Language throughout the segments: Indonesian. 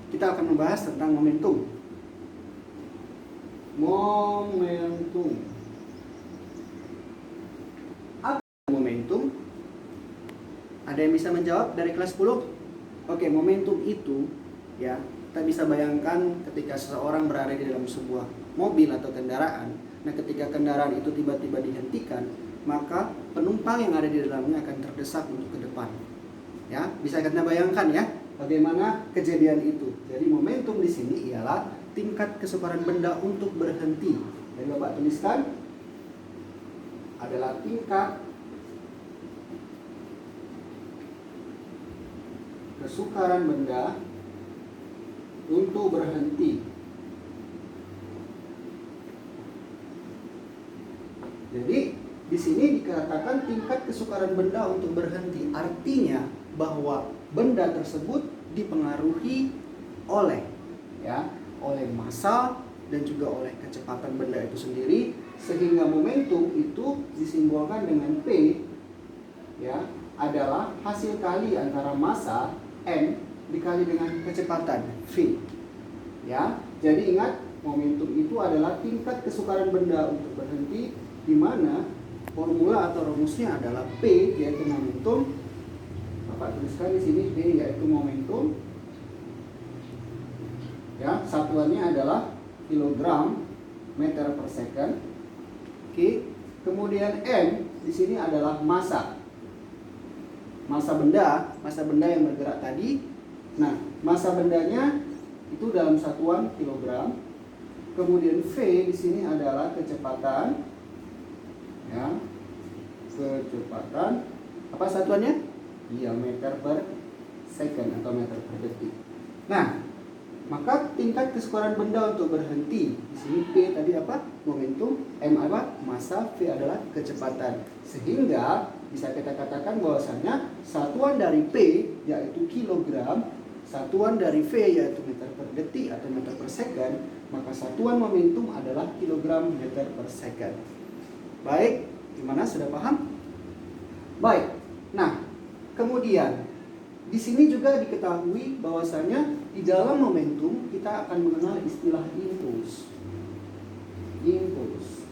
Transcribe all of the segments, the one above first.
kita akan membahas tentang momentum. Momentum. Apa momentum? Ada yang bisa menjawab dari kelas 10? Oke, momentum itu ya, kita bisa bayangkan ketika seseorang berada di dalam sebuah mobil atau kendaraan. Nah, ketika kendaraan itu tiba-tiba dihentikan, maka penumpang yang ada di dalamnya akan terdesak untuk ke depan. Ya, bisa kita bayangkan ya, bagaimana kejadian itu. Jadi momentum di sini ialah tingkat kesukaran benda untuk berhenti. Jadi Bapak tuliskan adalah tingkat kesukaran benda untuk berhenti. Jadi di sini dikatakan tingkat kesukaran benda untuk berhenti. Artinya bahwa benda tersebut dipengaruhi oleh massa dan juga oleh kecepatan benda itu sendiri, sehingga momentum itu disimbolkan dengan P ya, adalah hasil kali antara massa M dikali dengan kecepatan V. Ya, jadi ingat, momentum itu adalah tingkat kesukaran benda untuk berhenti, di mana formula atau rumusnya adalah P, yaitu momentum. Bapak tuliskan di sini P yaitu momentum. Ya, satuannya adalah kilogram meter per second. Oke. Kemudian M di sini adalah massa. Massa benda yang bergerak tadi. Nah, massa bendanya itu dalam satuan kilogram. Kemudian V di sini adalah kecepatan. Ya. Kecepatan. Apa satuannya? Iya, meter per second atau meter per detik. Nah, maka tingkat kesukaran benda untuk berhenti. Di sini P tadi apa? Momentum, M apa? Massa, V adalah kecepatan. Sehingga bisa kita katakan bahwasanya satuan dari P yaitu kilogram, satuan dari V yaitu meter per detik atau meter per second, maka satuan momentum adalah kilogram meter per second. Baik, gimana, sudah paham? Baik. Nah, kemudian di sini juga diketahui bahwasanya di dalam momentum kita akan mengenal istilah impuls. Impuls.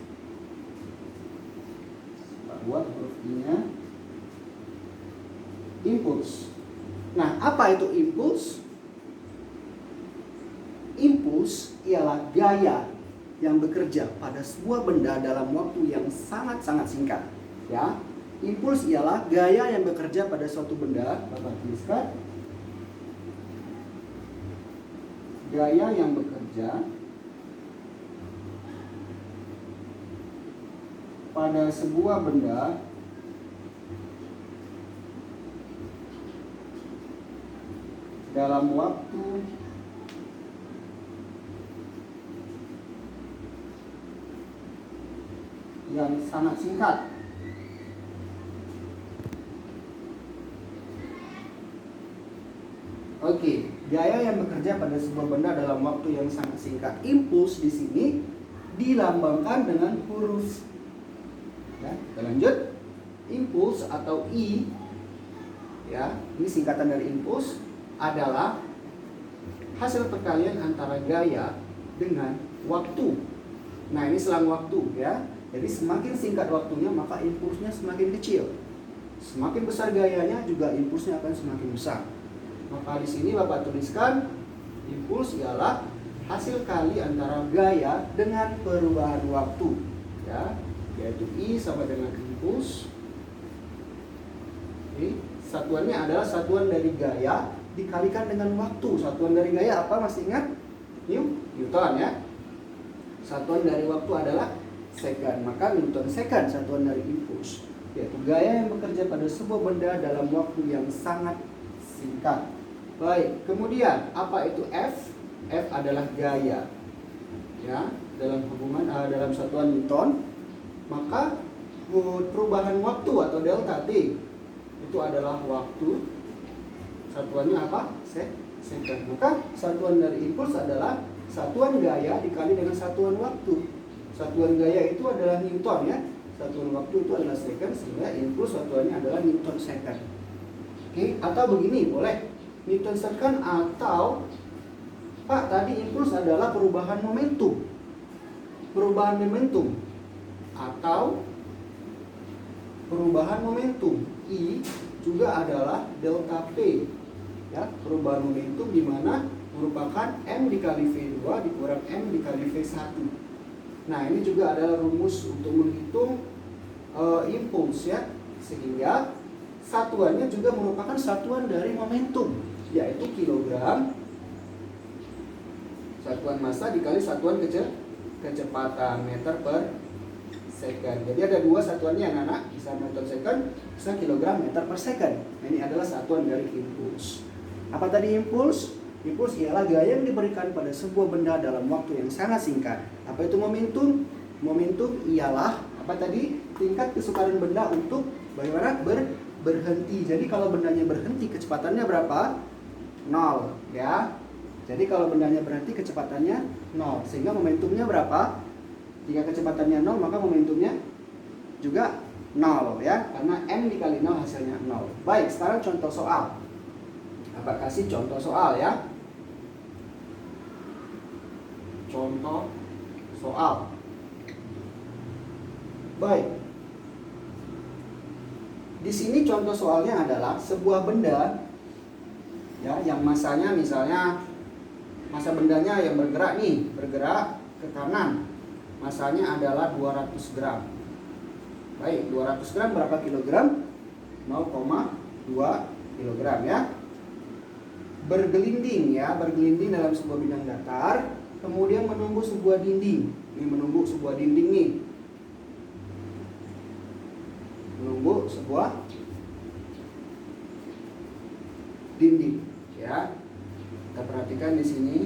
Buat huruf I-nya. Impuls. Nah, apa itu impuls? Impuls ialah gaya yang bekerja pada sebuah benda dalam waktu yang sangat-sangat singkat. Ya, impuls ialah gaya yang bekerja pada suatu benda. Bapak tuliskan. Gaya yang bekerja pada sebuah benda dalam waktu yang sangat singkat. Oke, gaya yang bekerja pada sebuah benda dalam waktu yang sangat singkat. Impuls di sini dilambangkan dengan huruf. Ya, kita lanjut. Impuls atau I, ya, ini singkatan dari impuls, adalah hasil perkalian antara gaya dengan waktu. Nah, ini selang waktu, ya. Jadi semakin singkat waktunya, maka impulsnya semakin kecil. Semakin besar gayanya, juga impulsnya akan semakin besar. Maka di sini Bapak tuliskan impuls ialah hasil kali antara gaya dengan perubahan waktu, ya, yaitu I sama dengan impuls. Oke. Satuannya adalah satuan dari gaya dikalikan dengan waktu. Satuan dari gaya apa, masih ingat? Newton, ya. Satuan dari waktu adalah second, maka Newton second satuan dari impuls, yaitu gaya yang bekerja pada sebuah benda dalam waktu yang sangat singkat. Baik, kemudian apa itu F? F adalah gaya, ya, dalam hubungan dalam satuan Newton. Maka perubahan waktu atau delta T itu adalah waktu. Satuannya apa? Second. Maka satuan dari impuls adalah satuan gaya dikali dengan satuan waktu. Satuan gaya itu adalah Newton, ya. Satuan waktu itu adalah second, sehingga impuls satuannya adalah Newton second. Oke, atau begini boleh. Newton second atau Pak, tadi impuls adalah perubahan momentum. Perubahan momentum atau perubahan momentum. I juga adalah delta P. Ya, perubahan momentum di mana merupakan M dikali V2 dikurang M dikali V1. Nah, ini juga adalah rumus untuk menghitung impuls ya. Sehingga satuannya juga merupakan satuan dari momentum, yaitu kilogram satuan massa dikali satuan kecepatan meter per second. Jadi ada dua satuannya anak-anak, bisa meter second, bisa kilogram meter per second. Nah, ini adalah satuan dari impuls. Apa tadi impuls? Impuls ialah gaya yang diberikan pada sebuah benda dalam waktu yang sangat singkat. Apa itu momentum? Momentum ialah apa tadi? Tingkat kesukaran benda untuk bagaimana berhenti. Jadi kalau bendanya berhenti, kecepatannya berapa? 0 ya. Jadi kalau bendanya berhenti, kecepatannya 0. Sehingga momentumnya berapa? Jika kecepatannya 0, maka momentumnya juga 0 ya. Karena M dikali 0 hasilnya 0. Baik, sekarang contoh soal. Apa kasih contoh soal ya? Contoh soal. Baik. Di sini contoh soalnya adalah sebuah benda ya yang masanya misalnya massa bendanya yang bergerak ke kanan. Masanya adalah 200 gram. Baik, 200 gram berapa kilogram? 0,2 kilogram ya. Bergelinding dalam sebuah bidang datar, kemudian menunggu sebuah dinding. Ini menunggu sebuah dinding nih. Menunggu sebuah dinding ya. Kita perhatikan di sini.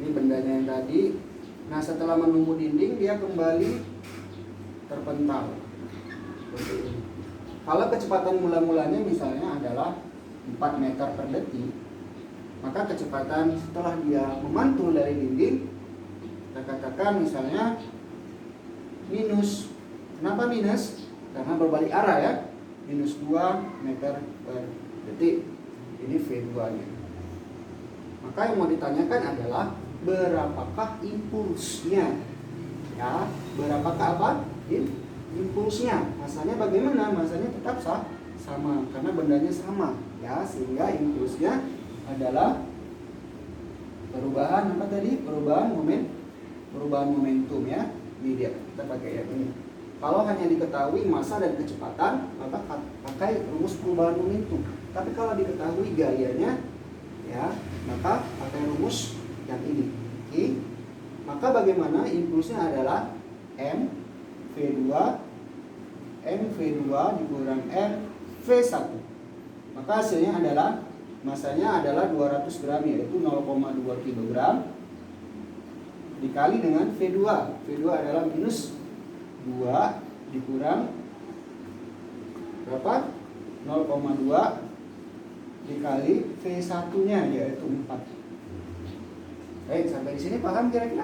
Ini bendanya yang tadi. Nah, setelah menunggu dinding, dia kembali terpental. Seperti ini. Kalau kecepatan mula-mulanya misalnya adalah 4 meter per detik, maka kecepatan setelah dia memantul dari dinding, kita katakan misalnya minus. Kenapa minus? Karena berbalik arah ya. Minus 2 meter per detik. Ini V2-nya. Maka yang mau ditanyakan adalah berapakah impulsnya? Ya, berapakah apa? Impulsnya. Masanya bagaimana? Masanya tetap sama karena bendanya sama, ya. Sehingga impulsnya adalah perubahan apa tadi? Perubahan momentum ya. Ini dia. Kita pakai yang ini. Kalau hanya diketahui massa dan kecepatan, maka pakai rumus perubahan momentum. Tapi kalau diketahui gayanya, ya, maka pakai rumus yang ini. Oke. Maka bagaimana? Impulsnya adalah M V2 dikurang M V1. Maka hasilnya adalah massanya adalah 200 gram, yaitu 0,2 kg dikali dengan V2. V2 adalah minus 2 dikurang berapa? 0,2 dikali V1-nya, yaitu 4. Baik, sampai di sini paham kira-kira?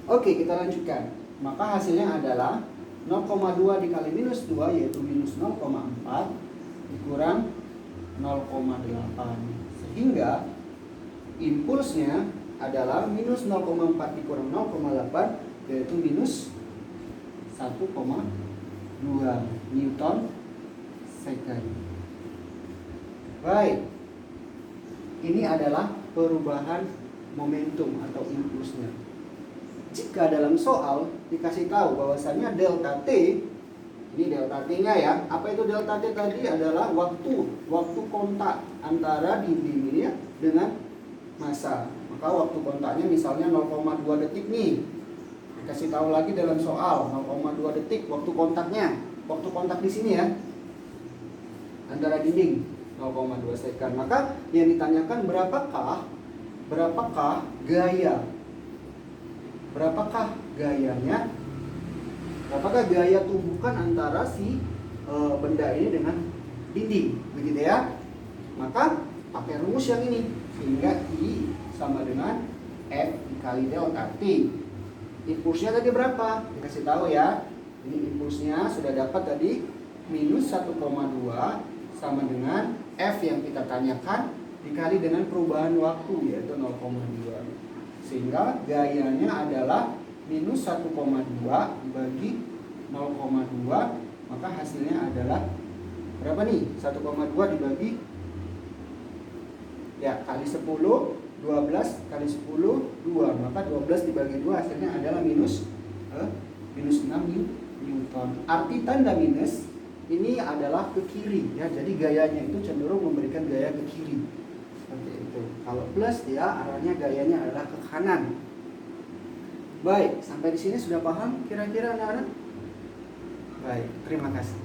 Oke, kita lanjutkan. Maka hasilnya adalah 0,2 dikali minus 2, yaitu minus 0,4 dikurang 0,8. Sehingga impulsnya adalah minus 0,4 dikurang 0,8, yaitu minus 1,2 Newton second. Baik, ini adalah perubahan momentum atau impulsnya. Jika dalam soal dikasih tahu bahwasannya delta T, ini delta T-nya ya. Apa itu delta T tadi? Adalah waktu kontak antara dinding ini ya dengan massa. Maka waktu kontaknya misalnya 0,2 detik nih. Dikasih tahu lagi dalam soal 0,2 detik waktu kontaknya. Waktu kontak di sini ya. Antara dinding 0,2 second. Maka yang ditanyakan berapakah gaya? Berapakah gayanya? Berapakah gaya tumbukan antara si benda ini dengan dinding, begitu ya? Maka pakai rumus yang ini, sehingga I sama dengan F dikali delta T. Impulsnya tadi berapa? Dikasih tahu ya. Ini impulsnya sudah dapat tadi minus 1,2 sama dengan F yang kita tanyakan dikali dengan perubahan waktu yaitu 0,2. Sehingga gayanya adalah minus 1,2 bagi 0,2, maka hasilnya adalah berapa nih? 1,2 dibagi ya kali 10, 12 kali 10, 2. Maka 12 dibagi 2 hasilnya adalah minus 6 Newton. Arti tanda minus ini adalah ke kiri ya. Jadi gayanya itu cenderung memberikan gaya ke kiri. Seperti itu. Kalau plus dia arahnya gayanya adalah ke kanan. Baik, sampai di sini sudah paham kira-kira anak-anak? Baik, terima kasih.